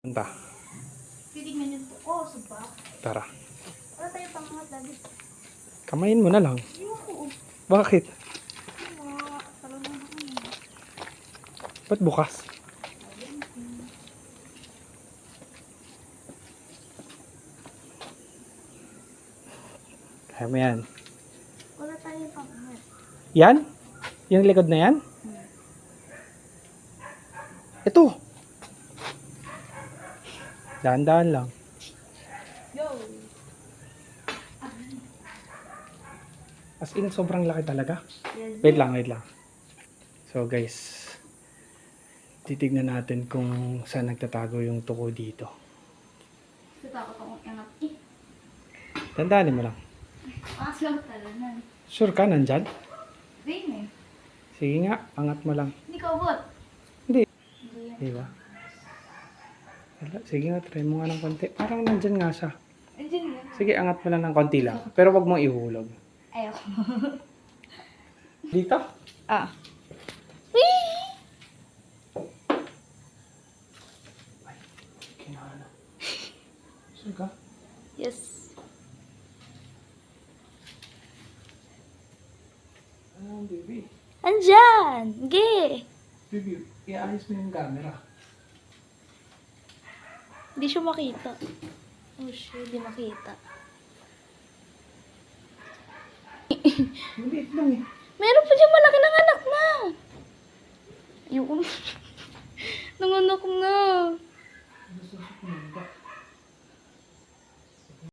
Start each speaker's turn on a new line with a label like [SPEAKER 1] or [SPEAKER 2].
[SPEAKER 1] Punta.
[SPEAKER 2] Titignan yun po. Oh, suba.
[SPEAKER 1] Tara.
[SPEAKER 2] Wala tayo pangat lagi.
[SPEAKER 1] Kamayin mo na lang.
[SPEAKER 2] Ayoko.
[SPEAKER 1] Bakit?
[SPEAKER 2] Talo na ako.
[SPEAKER 1] Ba't bukas? Kaya mo yan.
[SPEAKER 2] Wala tayo pangat.
[SPEAKER 1] Yan? Yung likod na yan? Ito. Dahan-dahan lang.
[SPEAKER 2] Yo!
[SPEAKER 1] As in, sobrang laki talaga.
[SPEAKER 2] Yes.
[SPEAKER 1] Wait lang. So guys, titignan natin kung saan nagtatago yung tuko dito.
[SPEAKER 2] Natakot akong angat.
[SPEAKER 1] Dandanin mo lang.
[SPEAKER 2] Asaw talaga.
[SPEAKER 1] Sure ka, nandyan?
[SPEAKER 2] Hindi eh.
[SPEAKER 1] Sige nga, angat mo lang.
[SPEAKER 2] Hindi ka ubot.
[SPEAKER 1] Hindi.
[SPEAKER 2] Hindi yan.
[SPEAKER 1] Di ba? Wala. Sige nga, try mo nga ng konti. Parang nandyan nga siya.
[SPEAKER 2] Andiyan yan.
[SPEAKER 1] Sige, angat mo lang ng konti lang. Pero wag mong ihulog.
[SPEAKER 2] Ayoko.
[SPEAKER 1] Dito?
[SPEAKER 2] Ah.
[SPEAKER 1] Kinala. Sure ka?
[SPEAKER 2] Yes.
[SPEAKER 1] Ano, baby?
[SPEAKER 2] Andyan! Ge!
[SPEAKER 1] Baby, iayos mo yung camera.
[SPEAKER 2] Hindi siya makita. Oh shit, hindi makita.
[SPEAKER 1] Maliit lang eh.
[SPEAKER 2] Meron pa dyan malaki ng anak na. Ayoko na. Nanganak na.